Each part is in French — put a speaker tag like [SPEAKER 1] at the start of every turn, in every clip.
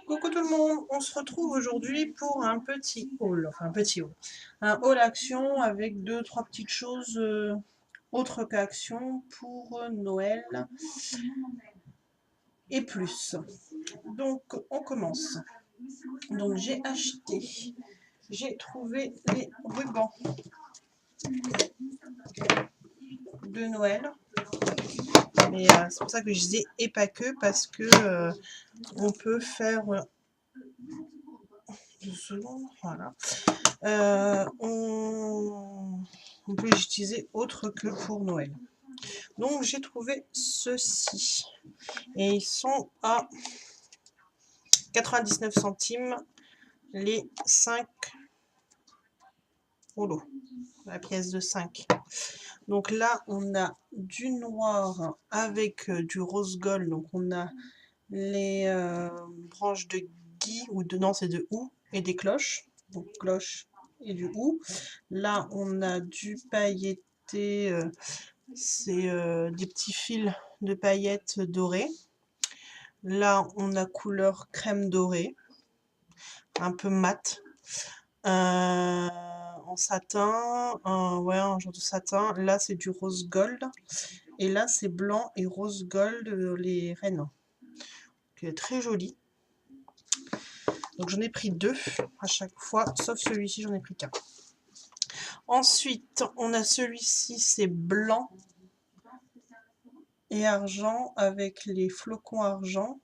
[SPEAKER 1] Coucou tout le monde, on se retrouve aujourd'hui pour un petit haul, un haul action avec deux, trois petites choses autres qu'action pour Noël et plus. Donc on commence. Donc j'ai trouvé les rubans de Noël, mais c'est pour ça que je disais et pas que, parce que on peut faire 2 secondes, voilà. On peut les utiliser autre que pour Noël. Donc j'ai trouvé ceux-ci. Et ils sont à 99 centimes les 5 rouleaux. La pièce de 5. Donc là, on a du noir avec du rose gold. Donc on a les branches de gui, ou de non, c'est de houx, et des cloches. Donc cloche et du houx. Là, on a du pailleté, c'est des petits fils de paillettes dorées. Là, on a couleur crème dorée, un peu mat. En satin, ouais, un genre de satin. Là, c'est du rose gold. Et là, c'est blanc et rose gold, les rennes. Donc, très joli. Donc, j'en ai pris 2 à chaque fois, sauf celui-ci, j'en ai pris qu'un. Ensuite, on a celui-ci, c'est blanc et argent avec les flocons argent.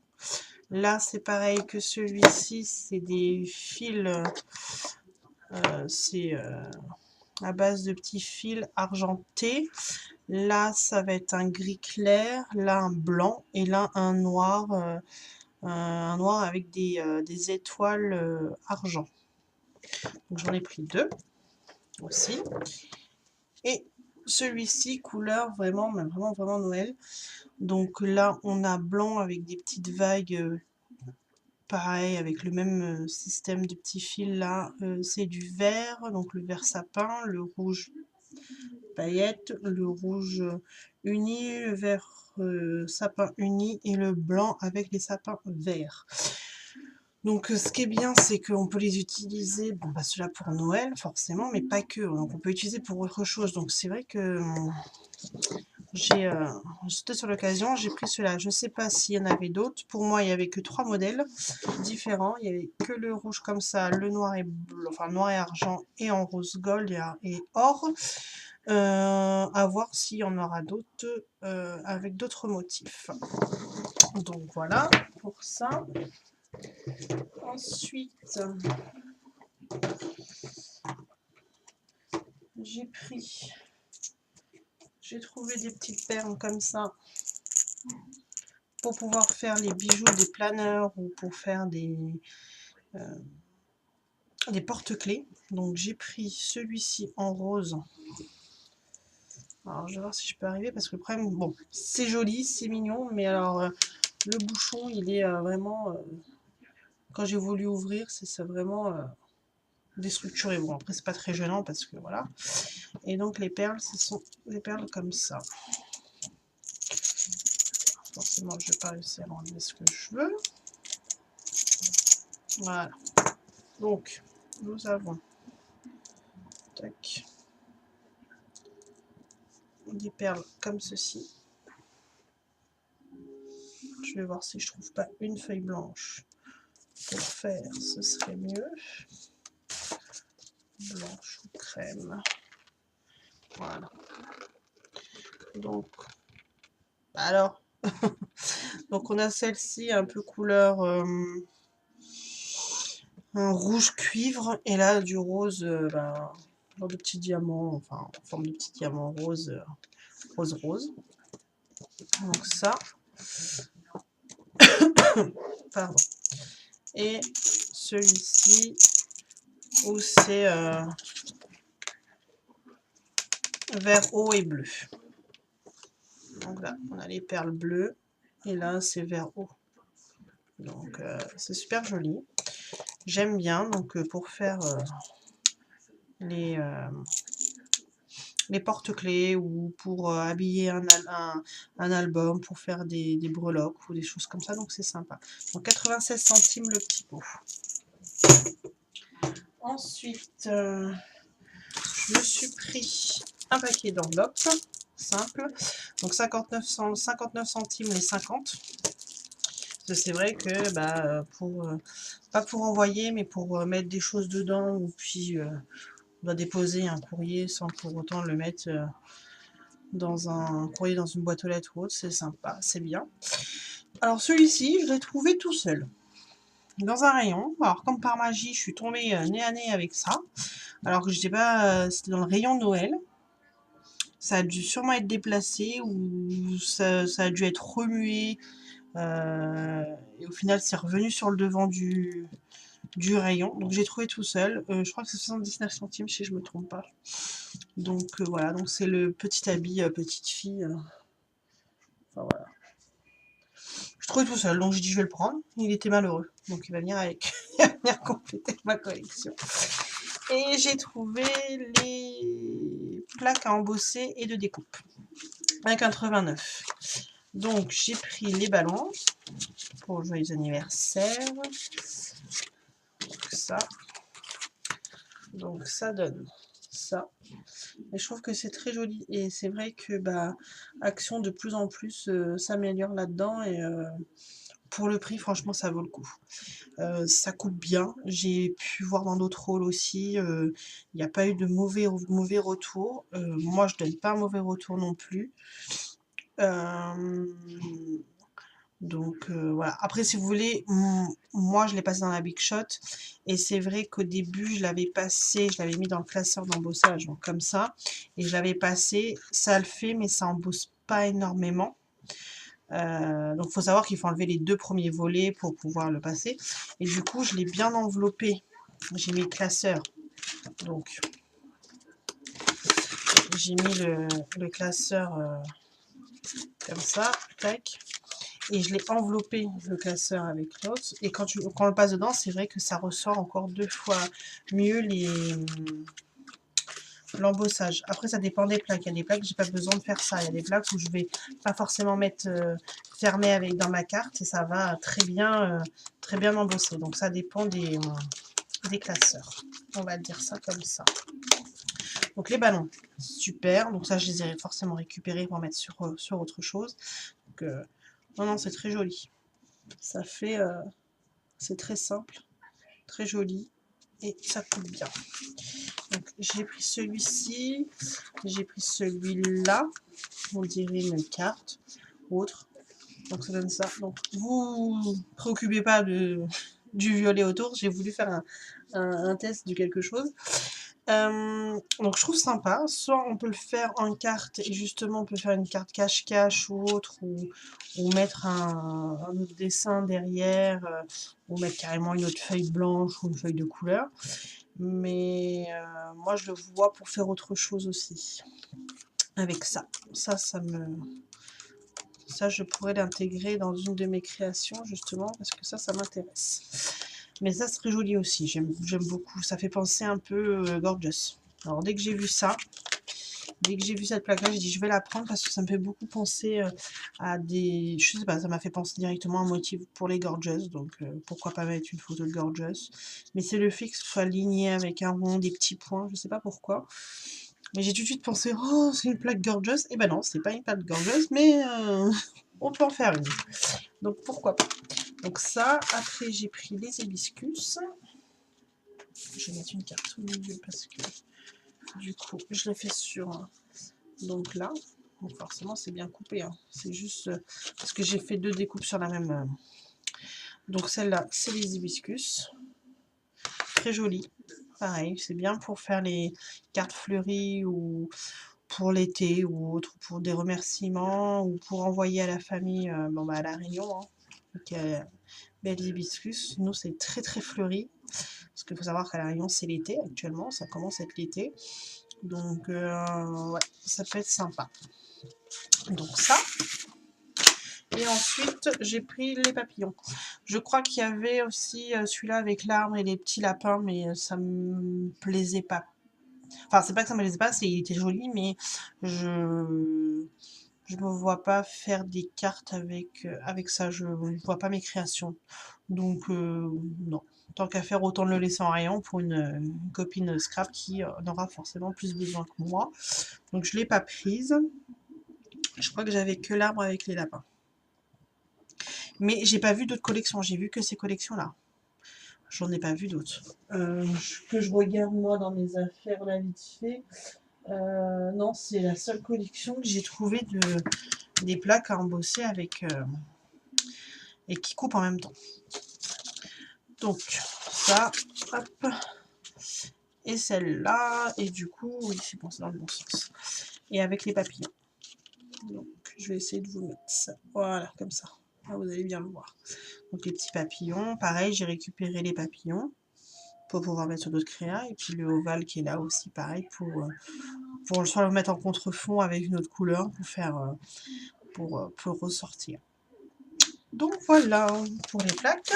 [SPEAKER 1] Là, c'est pareil que celui-ci, c'est des fils, c'est à base de petits fils argentés. Là, ça va être un gris clair, là un blanc et là un noir avec des étoiles argent. Donc j'en ai pris 2 aussi. Et celui-ci, couleur vraiment, mais vraiment Noël. Donc là, on a blanc avec des petites vagues, pareil, avec le même système de petits fils là. C'est du vert, donc le vert sapin, le rouge paillette, le rouge uni, le vert sapin uni et le blanc avec les sapins verts. Donc ce qui est bien, c'est qu'on peut les utiliser, bon bah ceux-là pour Noël forcément, mais pas que, donc on peut utiliser pour autre chose. Donc c'est vrai que j'ai sauté sur l'occasion, j'ai pris ceux-là. Je sais pas s'il y en avait d'autres. Pour moi, il n'y avait que 3 modèles différents. Il n'y avait que le rouge comme ça, le noir et bleu, enfin noir et argent et en rose gold et or. À voir s'il y en aura d'autres avec d'autres motifs. Donc voilà pour ça. Ensuite, j'ai trouvé des petites perles comme ça pour pouvoir faire les bijoux des planeurs ou pour faire des porte-clés. Donc j'ai pris celui-ci en rose. Alors je vais voir si je peux arriver parce que le problème, bon, c'est joli, c'est mignon, mais alors le bouchon il est vraiment, quand j'ai voulu ouvrir, c'est vraiment déstructuré. Bon après c'est pas très gênant parce que voilà. Et donc les perles, ce sont des perles comme ça. Forcément je vais pas réussir à enlever ce que je veux. Voilà. Donc nous avons tac, des perles comme ceci. Je vais voir si je trouve pas une feuille blanche pour faire, ce serait mieux. Blanche ou crème. Voilà. Donc, alors, donc on a celle-ci un peu couleur un rouge cuivre et là du rose, genre de petit diamant, enfin en forme de petit diamant rose, rose. Donc ça, pardon. Et celui-ci où c'est vert haut et bleu. Donc là, on a les perles bleues et là c'est vert haut. Donc c'est super joli. J'aime bien, donc pour faire les les porte-clés ou pour habiller un album, pour faire des breloques ou des choses comme ça, donc c'est sympa. Donc 96 centimes le petit pot. Ensuite, je me suis pris un paquet d'enveloppes simple, donc 59 centimes les 50. C'est vrai que pas pour envoyer, mais pour mettre des choses dedans, ou puis on doit déposer un courrier sans pour autant le mettre dans un courrier, dans une boîte aux lettres ou autre, c'est sympa, c'est bien. Alors celui-ci, je l'ai trouvé tout seul, dans un rayon. Alors comme par magie, je suis tombée nez à nez avec ça, alors que je sais pas, c'était dans le rayon Noël. Ça a dû sûrement être déplacé, ou ça a dû être remué, et au final c'est revenu sur le devant du rayon. Donc j'ai trouvé tout seul, je crois que c'est 79 centimes si je me trompe pas. Donc voilà, donc c'est le petit habit petite fille. Enfin voilà. Je trouvais tout seul, donc je dis je vais le prendre. Il était malheureux, donc il va venir avec, il va venir compléter ma collection. Et j'ai trouvé les plaques à embosser et de découpe, 1,89. Donc j'ai pris les ballons pour le joyeux anniversaire. Ça. Donc ça donne ça. Et je trouve que c'est très joli. Et c'est vrai que Action de plus en plus s'améliore là-dedans. Et pour le prix, franchement, ça vaut le coup. Ça coupe bien. J'ai pu voir dans d'autres rôles aussi. Il n'y a pas eu de mauvais retours. Moi, je donne pas un mauvais retour non plus. Donc voilà. Après, si vous voulez, moi je l'ai passé dans la Big Shot. Et c'est vrai qu'au début, je l'avais mis dans le classeur d'embossage, donc comme ça. Et je l'avais passé, ça le fait, mais ça embosse pas énormément. Donc il faut savoir qu'il faut enlever les 2 premiers volets pour pouvoir le passer. Et du coup, je l'ai bien enveloppé. J'ai mis le classeur. Donc j'ai mis le classeur comme ça, tac. Et je l'ai enveloppé, le classeur, avec l'autre. Et quand on le passe dedans, c'est vrai que ça ressort encore 2 fois mieux l'embossage. Après, ça dépend des plaques. Il y a des plaques, j'ai pas besoin de faire ça. Il y a des plaques où je vais pas forcément mettre fermé dans ma carte, et ça va très bien embosser. Donc ça dépend des classeurs. On va dire ça comme ça. Donc les ballons, super. Donc ça, je les ai forcément récupérés pour mettre sur autre chose. Donc, non, c'est très joli. Ça fait... c'est très simple, très joli, et ça coupe bien. Donc j'ai pris celui-ci, j'ai pris celui-là, on dirait une carte, autre. Donc ça donne ça. Donc vous préoccupez pas du violet autour, j'ai voulu faire un test de quelque chose. Donc je trouve sympa, soit on peut le faire en carte, et justement on peut faire une carte cache-cache ou autre, ou mettre un autre dessin derrière, ou mettre carrément une autre feuille blanche ou une feuille de couleur. Mais moi je le vois pour faire autre chose aussi avec ça. Ça je pourrais l'intégrer dans une de mes créations, justement, parce que ça m'intéresse. Mais ça serait joli aussi, j'aime beaucoup. Ça fait penser un peu Gorgeous. Alors dès que j'ai vu ça, dès que j'ai vu cette plaque-là, j'ai dit je vais la prendre parce que ça me fait beaucoup penser à des... Je sais pas, ça m'a fait penser directement à un motif pour les Gorgeous. Donc pourquoi pas mettre une photo de Gorgeous. Mais c'est le fait que ce soit aligné avec un rond, des petits points, je sais pas pourquoi. Mais j'ai tout de suite pensé, oh c'est une plaque Gorgeous. Et ben non, c'est pas une plaque Gorgeous, mais on peut en faire une. Donc pourquoi pas. Donc ça, après j'ai pris les hibiscus. Je vais mettre une carte au milieu parce que du coup je l'ai fait sur... donc là, donc forcément c'est bien coupé, hein. C'est juste parce que j'ai fait 2 découpes sur la même... Donc celle-là, c'est les hibiscus. Très joli. Pareil, c'est bien pour faire les cartes fleuries, ou pour l'été ou autre, pour des remerciements, ou pour envoyer à la famille à la Réunion. Hein. Donc, belles hibiscus. Nous, c'est très très fleuri. Parce qu'il faut savoir qu'à la Réunion, c'est l'été actuellement. Ça commence à être l'été. Donc, ouais, ça peut être sympa. Donc ça. Et ensuite, j'ai pris les papillons. Je crois qu'il y avait aussi celui-là avec l'arbre et les petits lapins, mais ça me plaisait pas. Enfin, c'est pas que ça me plaisait pas, il était joli, mais je me vois pas faire des cartes avec ça. Je ne vois pas mes créations. Donc, non. Tant qu'à faire, autant le laisser en rayon pour une copine scrap qui en aura forcément plus besoin que moi. Donc, je l'ai pas prise. Je crois que j'avais que l'arbre avec les lapins. Mais j'ai pas vu d'autres collections. J'ai vu que ces collections-là. J'en ai pas vu d'autres. Que je regarde moi dans mes affaires là vite fait. Non, c'est la seule collection que j'ai trouvée des plaques à embosser avec et qui coupent en même temps. Donc ça, hop, et celle-là, et du coup, oui, c'est bon, c'est dans le bon sens. Et avec les papillons. Donc je vais essayer de vous mettre ça, voilà, comme ça. Là, vous allez bien le voir. Donc les petits papillons, pareil, j'ai récupéré les papillons pour pouvoir mettre sur d'autres créas, et puis le ovale qui est là aussi, pareil, pour soit le mettre en contrefond avec une autre couleur, pour faire, pour ressortir. Donc voilà pour les plaques.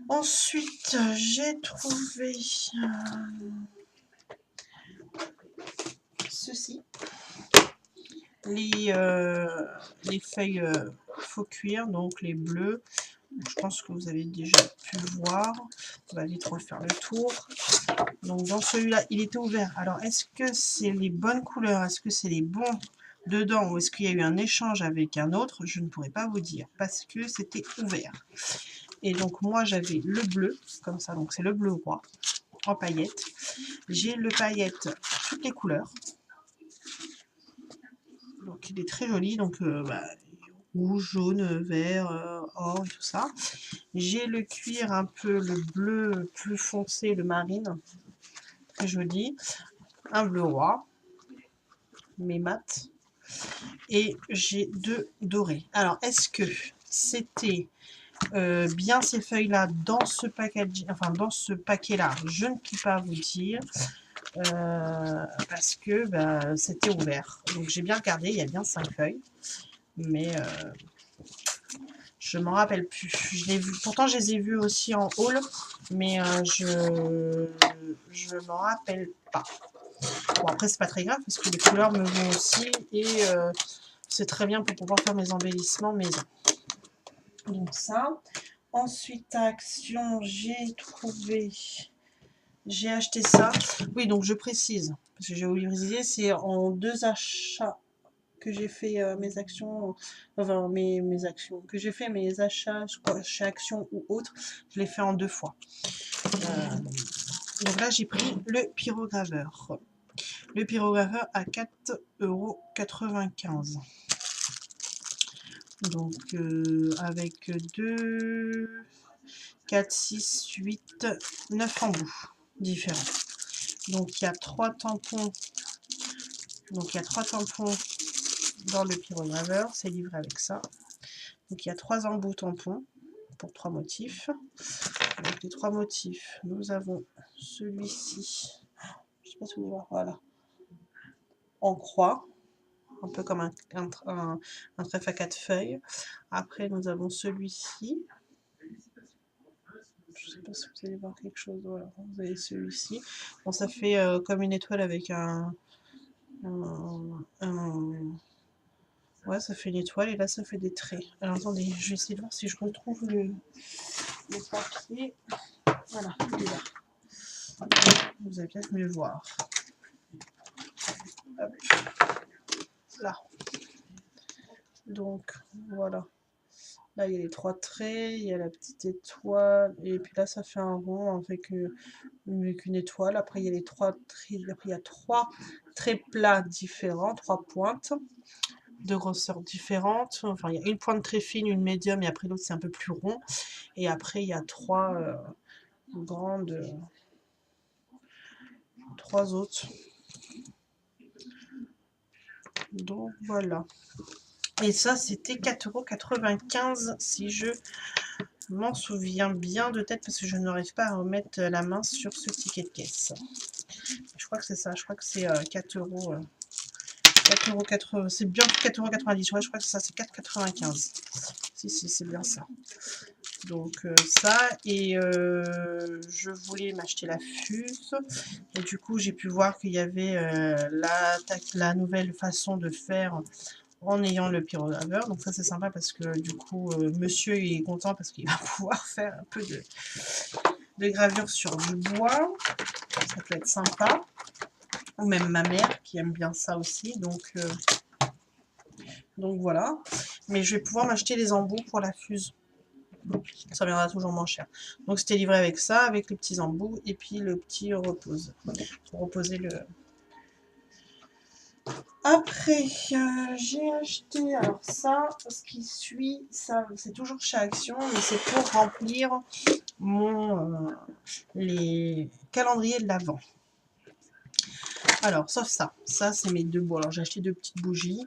[SPEAKER 1] Ensuite, j'ai trouvé ceci. Les feuilles faux cuir, donc les bleus. Je pense que vous avez déjà pu voir. On va vite refaire le tour. Donc dans celui-là, il était ouvert. Alors est-ce que c'est les bonnes couleurs? Est-ce que c'est les bons dedans? Ou est-ce qu'il y a eu un échange avec un autre? Je ne pourrais pas vous dire. Parce que c'était ouvert. Et donc moi j'avais le bleu, comme ça. Donc c'est le bleu roi, en paillettes. J'ai le paillette toutes les couleurs. Donc il est très joli. Donc rouge, jaune, vert, or et tout ça. J'ai le cuir un peu, le bleu plus foncé, le marine, très joli. Un bleu roi, mais mat. Et j'ai deux dorés. Alors, est-ce que c'était bien ces feuilles-là dans ce packaging, enfin dans ce paquet-là? Je ne peux pas vous dire. Parce que c'était ouvert. Donc j'ai bien regardé, il y a bien 5 feuilles. Mais je m'en rappelle plus. Je l'ai vu. Pourtant, je les ai vus aussi en haul, mais je m'en rappelle pas. Bon, après, c'est pas très grave parce que les couleurs me vont aussi et c'est très bien pour pouvoir faire mes embellissements maison. Donc ça. Ensuite, à Action, j'ai acheté ça. Oui, donc je précise parce que j'ai oublié de préciser, c'est en 2 achats que j'ai fait mes actions, enfin mes actions, que j'ai fait mes achats chez Action ou autre, je l'ai fait en 2 fois. Donc là j'ai pris le pyrograveur. Le pyrograveur à 4,95 €. Donc avec 2, 4, 6, 8, 9 embouts différents. Donc il y a 3 tampons. Donc il y a 3 tampons dans le pyrograveur, c'est livré avec ça. Donc il y a 3 embouts tampons pour 3 motifs. Donc les 3 motifs, nous avons celui-ci, je sais pas si vous voyez, voilà, en croix, un peu comme un trèfle à 4 feuilles. Après nous avons celui-ci, je sais pas si vous allez voir quelque chose, voilà, vous avez celui-ci. Bon, ça fait comme une étoile avec ouais, ça fait une étoile et là ça fait des traits. Alors attendez, je vais essayer de voir si je retrouve le papier. Voilà, il est là. Vous allez peut-être mieux voir. Hop. Là. Donc voilà. Là il y a les 3 traits, il y a la petite étoile, et puis là ça fait un rond avec une étoile. Après il y a les 3 traits, après il y a 3 traits plats différents, 3 pointes de grosseur différentes. Enfin il y a une pointe très fine, une médium, et après l'autre c'est un peu plus rond. Et après il y a 3 grandes, 3 autres. Donc voilà. Et ça c'était 4,95 € si je m'en souviens bien de tête, parce que je n'arrive pas à remettre la main sur ce ticket de caisse. Je crois que c'est ça, je crois que c'est 4 €. 4,80 €, c'est bien 4,90 €. Ouais, je crois que c'est ça, c'est 4,95 €. Si, c'est bien ça. Donc ça, et je voulais m'acheter la fuse, et du coup j'ai pu voir qu'il y avait la nouvelle façon de faire en ayant le pyrograveur. Donc ça c'est sympa parce que du coup monsieur il est content parce qu'il va pouvoir faire un peu de gravure sur du bois. Ça peut être sympa. Ou même ma mère qui aime bien ça aussi. Donc voilà. Mais je vais pouvoir m'acheter les embouts pour la fuse. Ça viendra toujours moins cher. Donc c'était livré avec ça, avec les petits embouts et puis le petit repose. Pour reposer le... Après, j'ai acheté, alors ça, ce qui suit, ça c'est toujours chez Action, mais c'est pour remplir les calendriers de l'Avent. Alors, sauf ça c'est mes deux bouts. Alors j'ai acheté deux petites bougies,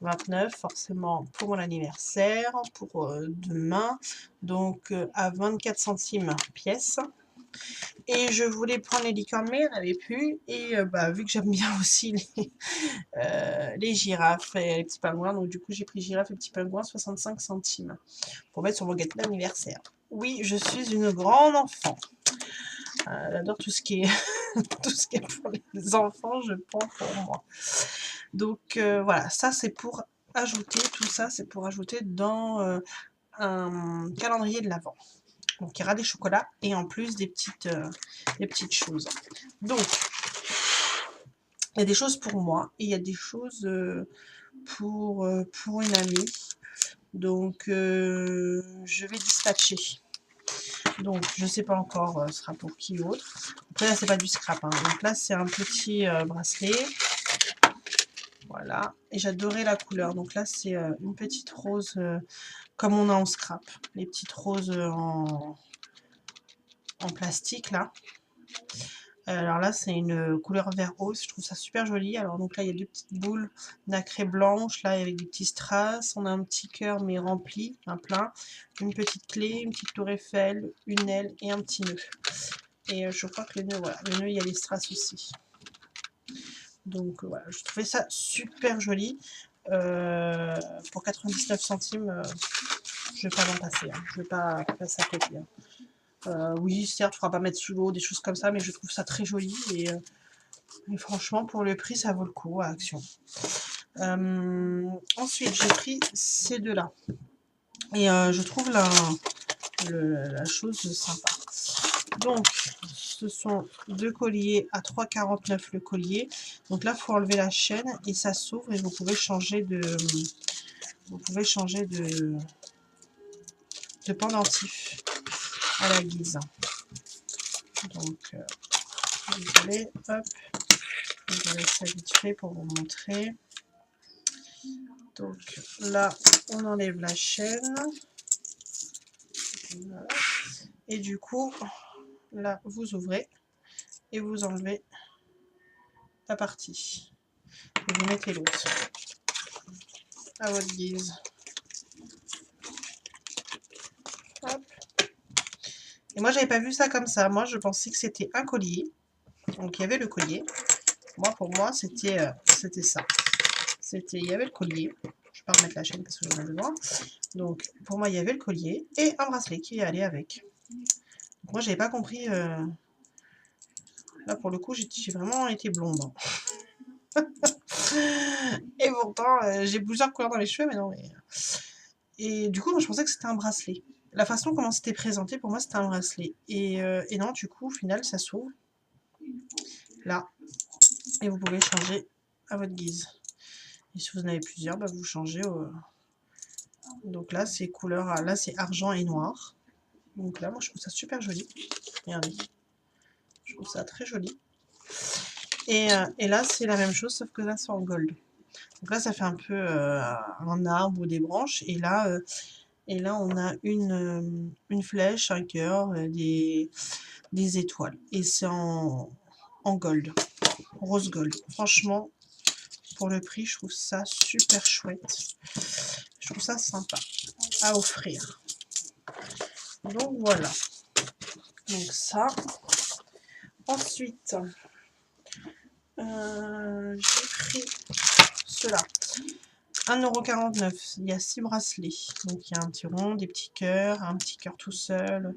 [SPEAKER 1] 29 forcément pour mon anniversaire, pour demain, donc à 24 centimes pièce. Et je voulais prendre les licornes, mais il n'y en avait plus. Et vu que j'aime bien aussi les girafes et les petits pingouins, donc du coup j'ai pris girafe et petits pingouins 65 centimes pour mettre sur mon gâteau d'anniversaire. Oui, je suis une grande enfant. J'adore tout ce qui est tout ce qui est pour les enfants, je prends pour moi. Donc voilà, ça c'est pour ajouter, tout ça c'est pour ajouter dans un calendrier de l'Avent. Donc il y aura des chocolats et en plus des petites choses. Donc il y a des choses pour moi et il y a des choses pour une amie. Donc je vais dispatcher. Donc je sais pas encore ce sera pour qui ou autre. Après là c'est pas du scrap, hein. Donc là c'est un petit bracelet. Voilà, et j'adorais la couleur. Donc là c'est une petite rose comme on a en scrap, les petites roses en plastique là. Alors là c'est une couleur vert rose, je trouve ça super joli. Alors donc là il y a deux petites boules nacrées blanches là avec des petits strass. On a un petit cœur mais rempli, un plein, une petite clé, une petite tour Eiffel, une aile et un petit nœud. Et je crois que le nœud, voilà, le nœud il y a les strass aussi. Donc voilà, je trouvais ça super joli. Pour 99 centimes, je vais pas m'en passer, hein. Je vais pas passer à côté. Oui, certes, il ne faudra pas mettre sous l'eau, des choses comme ça, mais je trouve ça très joli. Et franchement, pour le prix, ça vaut le coup à Action. Ensuite, j'ai pris ces deux-là. Et je trouve la chose sympa. Donc, ce sont deux colliers à 3,49 le collier. Donc là, il faut enlever la chaîne et ça s'ouvre et vous pouvez changer de pendentif à la guise. Donc, désolé, hop, je vais laisser vite fait pour vous montrer. Donc là, on enlève la chaîne. Voilà. Et du coup, là, vous ouvrez et vous enlevez la partie. Et vous mettez l'autre à votre guise. Hop. Et moi, j'avais pas vu ça comme ça. Moi, je pensais que c'était un collier. Donc, il y avait le collier. Moi, pour moi, c'était ça. Il y avait le collier. Je vais pas remettre la chaîne parce que j'en ai besoin. Donc, pour moi, il y avait le collier et un bracelet qui allait avec. Donc, moi, j'avais pas compris. Là, pour le coup, j'ai vraiment été blonde. Et pourtant, j'ai plusieurs couleurs dans les cheveux, mais non. Et du coup, moi, je pensais que c'était un bracelet. La façon comment c'était présenté, pour moi, c'était un bracelet. Et non, du coup, au final, ça s'ouvre. Là. Et vous pouvez changer à votre guise. Et si vous en avez plusieurs, bah, vous changez. Donc là, c'est couleur, là, c'est argent et noir. Donc là, moi, je trouve ça super joli. Regardez. Je trouve ça très joli. Et là, c'est la même chose, sauf que là, c'est en gold. Donc là, ça fait un peu un arbre ou des branches. Et là, on a une flèche, un cœur, des étoiles. Et c'est en gold, rose gold. Franchement, pour le prix, je trouve ça super chouette. Je trouve ça sympa à offrir. Donc voilà. Donc ça. Ensuite, j'ai pris cela. 1,49 €. Il y a 6 bracelets. Donc il y a un petit rond, des petits cœurs, un petit cœur tout seul.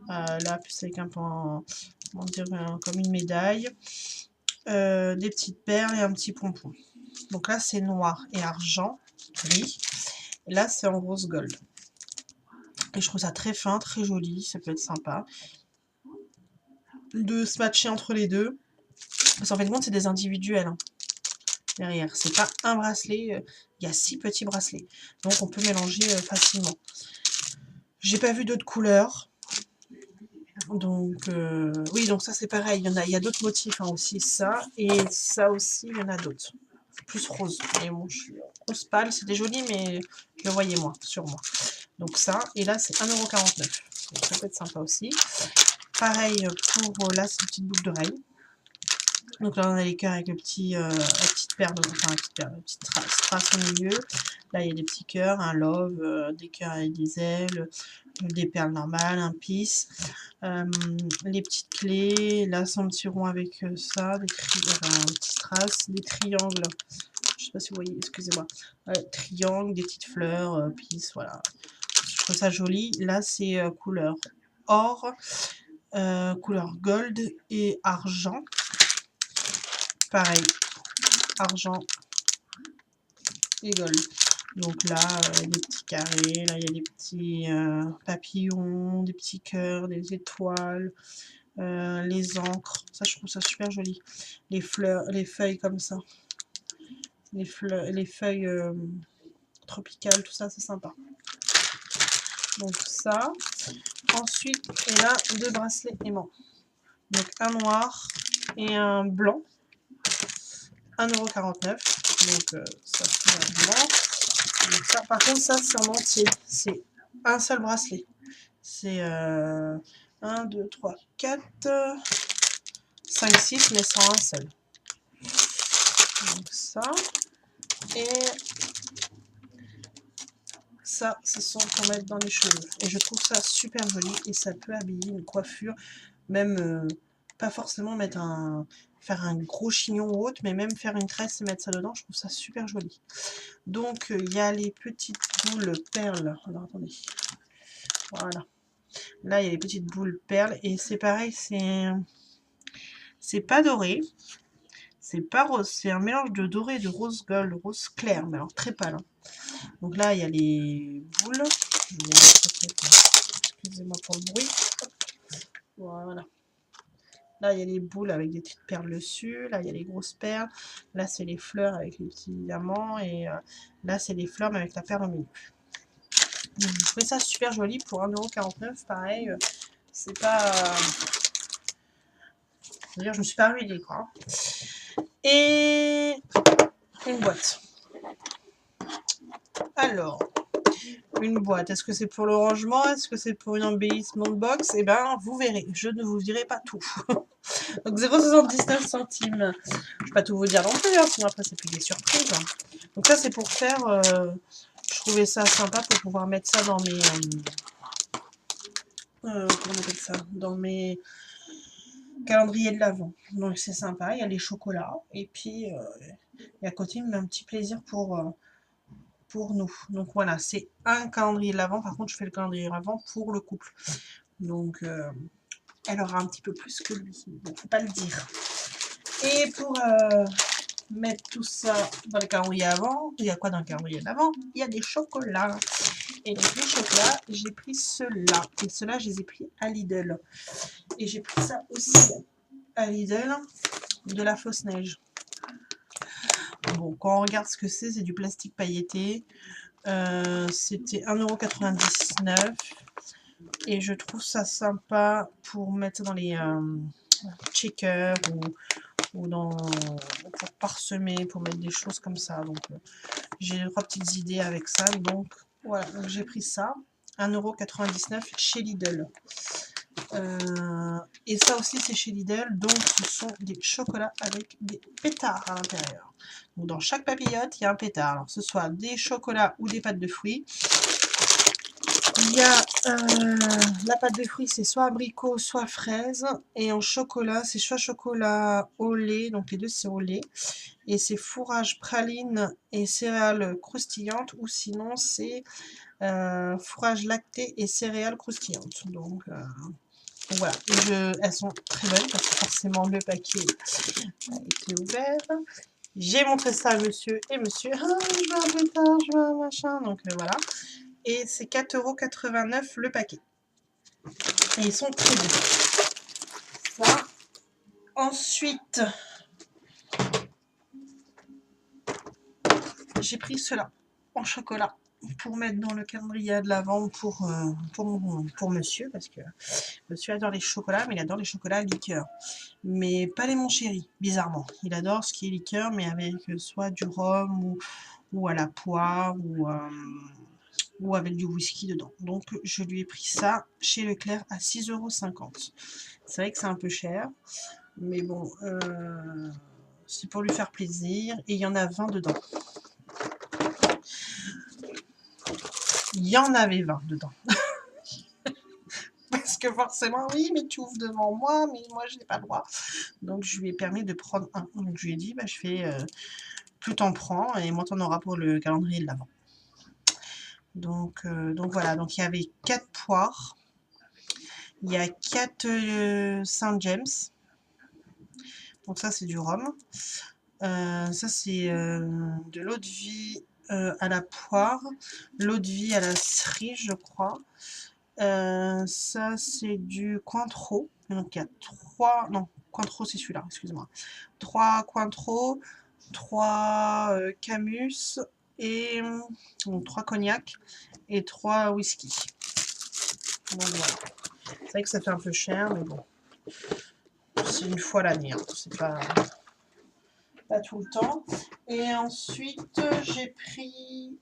[SPEAKER 1] Là, plus avec un peu, comment dire, comme une médaille. Des petites perles et un petit pompon. Donc là, c'est noir et argent, gris. Et là, c'est en rose gold. Et je trouve ça très fin, très joli. Ça peut être sympa de se matcher entre les deux. Parce qu'en fait, c'est des individuels. Hein, derrière, c'est pas un bracelet. Il y a 6 petits bracelets. Donc, on peut mélanger facilement. J'ai pas vu d'autres couleurs. Donc, oui, donc ça, c'est pareil. Il y a d'autres motifs hein, aussi, ça. Et ça aussi, il y en a d'autres. Plus rose. Et bon, je suis rose pâle. C'était joli, mais je le voyais moins, sur moi. Donc ça, et là, c'est 1,49 €. Donc, ça peut être sympa aussi. Pareil pour, là, c'est une petite boucle d'oreille. Donc là, on a les cœurs avec le petit, la petite perle, enfin, la petite strass au milieu. Là, il y a des petits cœurs, un love, des cœurs avec des ailes, des perles normales, un peace. Les petites clés, là, c'est un petit rond avec ça, un petit strass, des triangles. Je sais pas si vous voyez, excusez-moi. Triangles, des petites fleurs, peace, voilà. Je trouve ça joli. Là, c'est couleur or, couleur gold et argent. Pareil, argent et gold. Donc là, des petits carrés, là il y a des petits papillons, des petits cœurs, des étoiles, les encres. Ça, je trouve ça super joli. Les fleurs, les feuilles comme ça. Les feuilles tropicales, tout ça, c'est sympa. Donc ça. Ensuite, et là, 2 bracelets aimants. Donc un noir et un blanc. 1,49 €. Donc ça c'est un blanc. Donc ça, par contre, ça c'est en entier. C'est un seul bracelet. C'est 1, 2, 3, 4, 5, 6, mais c'est en un seul. Donc ça. Et ça, ce sont pour mettre dans les cheveux. Et je trouve ça super joli. Et ça peut habiller une coiffure. Même pas forcément faire un gros chignon ou autre, mais même faire une tresse et mettre ça dedans, je trouve ça super joli. Donc il y a les petites boules perles. Alors attendez. Voilà. Là, il y a les petites boules perles. Et c'est pareil, c'est pas doré. C'est pas rose. C'est un mélange de doré et de rose gold, rose clair, mais alors très pâle. Hein. Donc là, il y a les boules. Je vais excusez-moi pour le bruit. Voilà. Là, il y a les boules avec des petites perles dessus. Là, il y a les grosses perles. Là, c'est les fleurs avec les petits diamants. Et là, c'est les fleurs, mais avec la perle au milieu. Donc, je trouvais ça super joli pour 1,49 €. Pareil, c'est pas... C'est-à-dire, je me suis pas ruinée, quoi. Et une boîte. Alors, une boîte. Est-ce que c'est pour le rangement? Est-ce que c'est pour une embellissement de box? Eh ben, vous verrez. Je ne vous dirai pas tout. Donc 0,79 centimes. Je vais pas tout vous dire non plus, hein, sinon après c'est plus des surprises. Donc ça c'est pour faire, je trouvais ça sympa pour pouvoir mettre ça dans mes, comment on appelle ça, dans mes calendriers de l'Avent. Donc c'est sympa, il y a les chocolats et puis et à côté il me met un petit plaisir pour nous. Donc voilà, c'est un calendrier de l'Avent. Par contre je fais le calendrier de l'Avent pour le couple. Donc elle aura un petit peu plus que lui, bon faut pas le dire. Et pour mettre tout ça dans le calendrier avant, il y a quoi dans le calendrier d'avant? Il y a des chocolats. Et donc les chocolats, j'ai pris ceux-là. Et ceux-là, je les ai pris à Lidl. Et j'ai pris ça aussi à Lidl, de la fausse neige. Bon, quand on regarde ce que c'est du plastique pailleté. C'était 1,99 €. Et je trouve ça sympa pour mettre dans les checkers ou pour parsemer, pour mettre des choses comme ça. Donc j'ai 3 petites idées avec ça. Donc voilà, donc j'ai pris ça. 1,99 € chez Lidl. Et ça aussi c'est chez Lidl. Donc ce sont des chocolats avec des pétards à l'intérieur. Donc dans chaque papillote, il y a un pétard. Alors que ce soit des chocolats ou des pâtes de fruits. Il y a la pâte de fruits, c'est soit abricot, soit fraise. Et en chocolat, c'est soit chocolat au lait, donc les deux c'est au lait. Et c'est fourrage praline et céréales croustillantes, ou sinon c'est fourrage lacté et céréales croustillantes. Donc voilà, elles sont très bonnes parce que forcément le paquet a été ouvert. J'ai montré ça à monsieur et monsieur, ah, je veux un pétard, je veux un machin, donc voilà. Et c'est 4,89 € le paquet. Et ils sont très bons. Ça. Ensuite, j'ai pris cela en chocolat pour mettre dans le calendrier de l'Avent pour monsieur, parce que monsieur adore les chocolats, mais il adore les chocolats à liqueur. Mais pas les mon chéri, bizarrement. Il adore ce qui est liqueur, mais avec soit du rhum ou à la poire ou avec du whisky dedans. Donc je lui ai pris ça chez Leclerc à 6,50 €. C'est vrai que c'est un peu cher, mais bon, c'est pour lui faire plaisir. Et il y en a 20 dedans. Il y en avait 20 dedans. Parce que forcément, oui, mais tu ouvres devant moi, mais moi je n'ai pas le droit. Donc je lui ai permis de prendre un. Donc je lui ai dit, bah, je fais plus t'en prends et moins t'en auras pour le calendrier de l'Avent. Donc voilà, donc il y avait 4 poires, il y a 4 Saint James, donc ça c'est du rhum, ça c'est de l'eau de vie à la poire, l'eau de vie à la cerise je crois, ça c'est du Cointreau, donc il y a 3, non, Cointreau c'est celui-là, excuse-moi, 3 Cointreau, 3 Camus, et donc 3 cognac et 3 whisky. Donc voilà. C'est vrai que ça fait un peu cher, mais bon. C'est une fois l'année, hein. C'est pas tout le temps. Et ensuite, j'ai pris,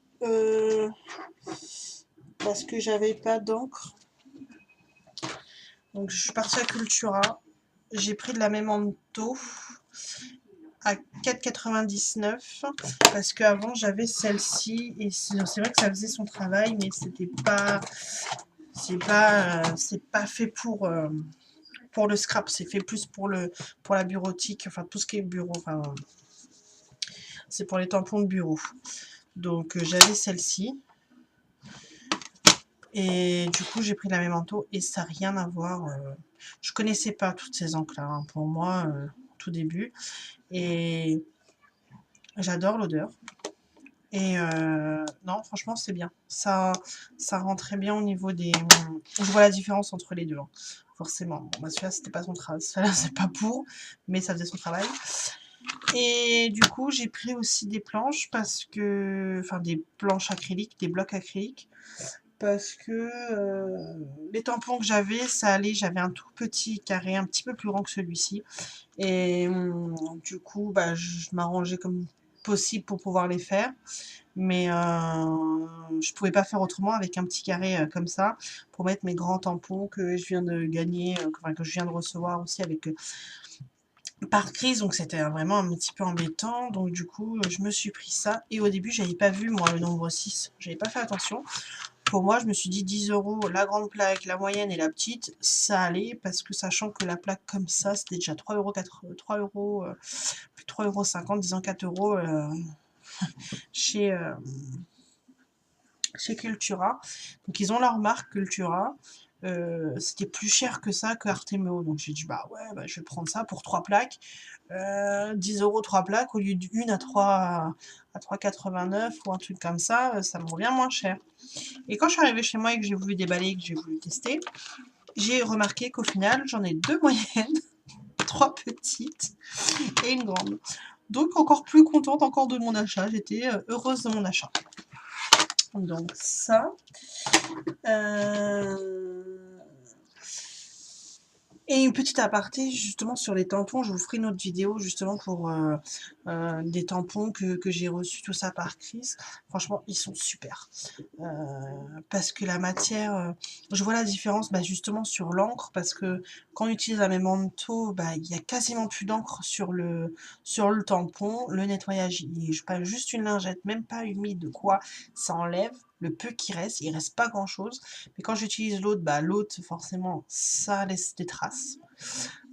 [SPEAKER 1] parce que j'avais pas d'encre, donc je suis partie à Cultura. J'ai pris de la Memento à 4,99 € parce qu'avant j'avais celle-ci et c'est vrai que ça faisait son travail, mais c'était pas, c'est pas fait pour le scrap, c'est fait plus pour la bureautique, enfin tout ce qui est bureau, enfin c'est pour les tampons de bureau. Donc j'avais celle-ci et du coup j'ai pris la Memento et ça n'a rien à voir. Je connaissais pas toutes ces encres là, hein, pour moi tout début, et j'adore l'odeur. Et non, franchement c'est bien, ça rend très bien au niveau des, je vois la différence entre les deux, hein. Forcément, bon, bah, celui-là c'était pas son travail, celui-là c'est pas pour, mais ça faisait son travail. Et du coup j'ai pris aussi des planches parce que, enfin des planches acryliques, des blocs acryliques, parce que les tampons que j'avais, ça allait, j'avais un tout petit carré, un petit peu plus grand que celui-ci, et du coup bah, je m'arrangeais comme possible pour pouvoir les faire, mais je pouvais pas faire autrement avec un petit carré comme ça pour mettre mes grands tampons que je viens de gagner, enfin, que je viens de recevoir aussi avec par crise, donc c'était vraiment un petit peu embêtant. Donc du coup je me suis pris ça, et au début j'avais pas vu moi le nombre 6, j'avais pas fait attention. Pour moi je me suis dit 10 € la grande plaque, la moyenne et la petite, ça allait, parce que sachant que la plaque comme ça c'était déjà 3 €, plus 3,50 €, disons 4 € chez Cultura. Donc ils ont leur marque Cultura. C'était plus cher que ça que Artemio, donc j'ai dit bah ouais, bah, je vais prendre ça pour 3 plaques, 10 € 3 plaques au lieu d'une à 3,89 € ou un truc comme ça me revient moins cher. Et quand je suis arrivée chez moi et que j'ai voulu déballer, que j'ai voulu tester, j'ai remarqué qu'au final j'en ai 2 moyennes, 3 petites et une grande. Donc encore plus contente encore de mon achat, j'étais heureuse de mon achat. Donc ça. Et une petite aparté justement sur les tampons, je vous ferai une autre vidéo justement pour des tampons que j'ai reçus, tout ça par Chris. Franchement, ils sont super. Parce que la matière, je vois la différence bah, justement sur l'encre, parce que quand on utilise la Memento, bah, il y a quasiment plus d'encre sur le tampon. Le nettoyage, je passe juste une lingette, même pas humide, quoi, ça enlève. le peu qui reste, il reste pas grand chose. Mais quand j'utilise l'autre, bah l'autre forcément ça laisse des traces.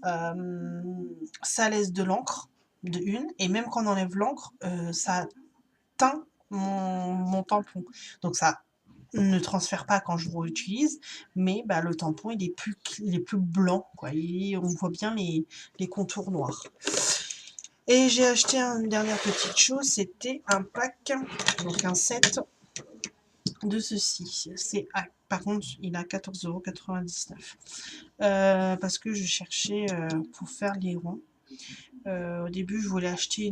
[SPEAKER 1] Ça laisse de l'encre, de une, et même quand on enlève l'encre, ça teint mon tampon. Donc ça ne transfère pas quand je réutilise, mais bah, le tampon il est plus blanc, quoi. On voit bien les contours noirs. Et j'ai acheté une dernière petite chose, c'était un pack, donc un set de ceci. Par contre, il a 14,99 €. Parce que je cherchais pour faire les ronds. Au début, je voulais acheter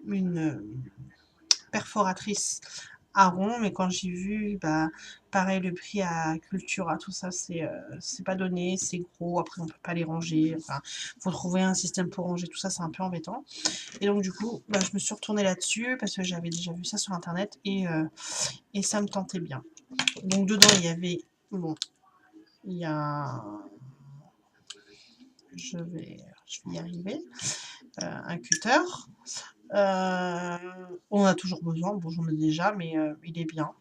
[SPEAKER 1] une perforatrice à rond, mais quand j'ai vu, bah, pareil, le prix à Cultura, tout ça, c'est pas donné, c'est gros, après on peut pas les ranger, enfin, faut trouver un système pour ranger, tout ça, c'est un peu embêtant. Et donc du coup, bah, je me suis retournée là-dessus, parce que j'avais déjà vu ça sur internet, et ça me tentait bien. Donc dedans, il y avait, bon, il y a, je vais y arriver, un cutter. On a toujours besoin, bon j'en ai déjà, mais il est bien.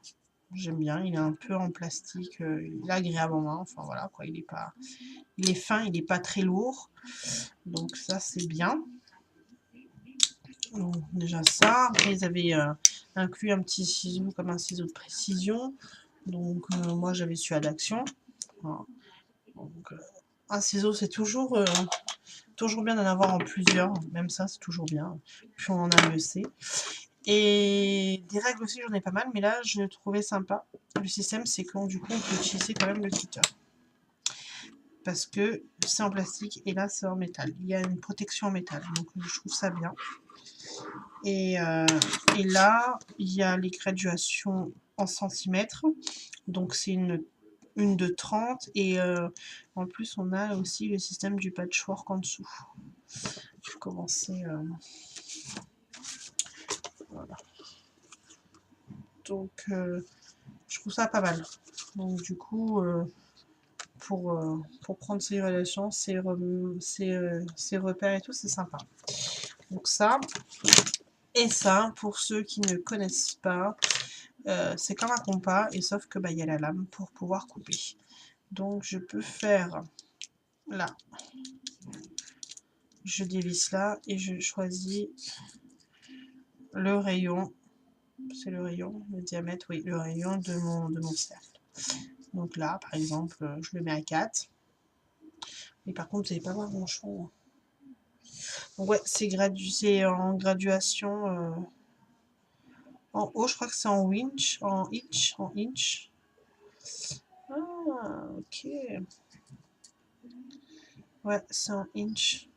[SPEAKER 1] J'aime bien, il est un peu en plastique, il est agréable en main, enfin voilà quoi, il est fin, il n'est pas très lourd, donc ça c'est bien. Donc déjà ça, après ils avaient inclus un petit ciseau comme un ciseau de précision, donc moi j'avais celui d'Action. Voilà. Donc un ciseau c'est toujours bien d'en avoir en plusieurs, même ça c'est toujours bien, plus on en a mieux c'est. Et des règles aussi, j'en ai pas mal, mais là, je trouvais sympa. Le système, c'est que du coup, on peut utiliser quand même le cutter. Parce que c'est en plastique et là, c'est en métal. Il y a une protection en métal, donc je trouve ça bien. Et là, il y a les graduations en centimètres. Donc, c'est une de 30. Et en plus, on a aussi le système du patchwork en dessous. Je vais commencer... voilà. Donc, je trouve ça pas mal. Donc, du coup... pour prendre ses relations, ses repères et tout, c'est sympa. Donc ça, et ça, pour ceux qui ne connaissent pas, c'est comme un compas, et sauf que bah, y a la lame pour pouvoir couper. Donc je peux faire là, je dévisse là, et je choisis le rayon, c'est le rayon, le diamètre, oui, le rayon de mon cercle. Donc là, par exemple, je le mets à 4. Mais par contre, vous n'allez pas voir mon champ. Donc ouais, c'est en graduation. En haut, je crois que c'est en winch, en inch. Ah, ok. Ouais, c'est en inch.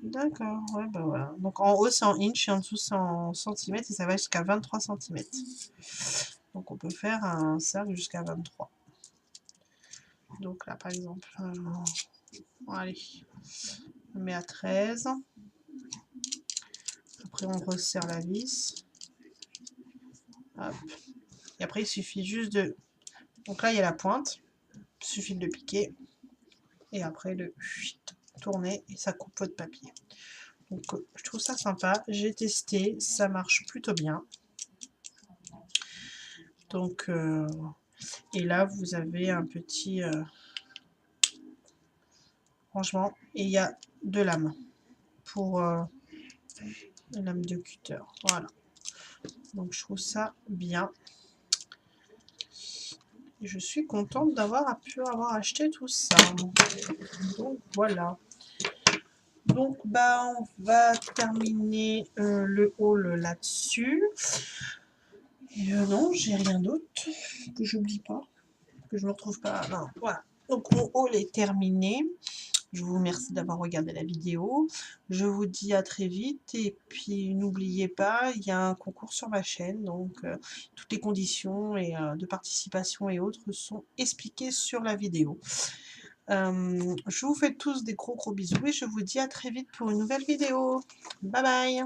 [SPEAKER 1] D'accord, ouais, bah voilà. Donc en haut, c'est en inch et en dessous, c'est en centimètres et ça va jusqu'à 23 centimètres. Donc on peut faire un cercle jusqu'à 23. Donc là, par exemple, allez, on met à 13. Après, on resserre la vis. Hop. Et après, il suffit juste de... Donc là, il y a la pointe. Il suffit de le piquer. Et après, de tourner et ça coupe votre papier. Donc, je trouve ça sympa. J'ai testé. Ça marche plutôt bien. Donc, et là, vous avez un petit rangement. Et il y a deux lames pour une lame de cutter. Voilà. Donc, je trouve ça bien. Et je suis contente d'avoir pu avoir acheté tout ça. Donc, voilà. Donc, bah, on va terminer le haul là-dessus. Non, j'ai rien d'autre que j'oublie pas, que je ne retrouve pas. Non, voilà. Donc, mon haul est terminé. Je vous remercie d'avoir regardé la vidéo. Je vous dis à très vite. Et puis, n'oubliez pas, il y a un concours sur ma chaîne. Donc, toutes les conditions de participation et autres sont expliquées sur la vidéo. Je vous fais tous des gros bisous et je vous dis à très vite pour une nouvelle vidéo. Bye bye!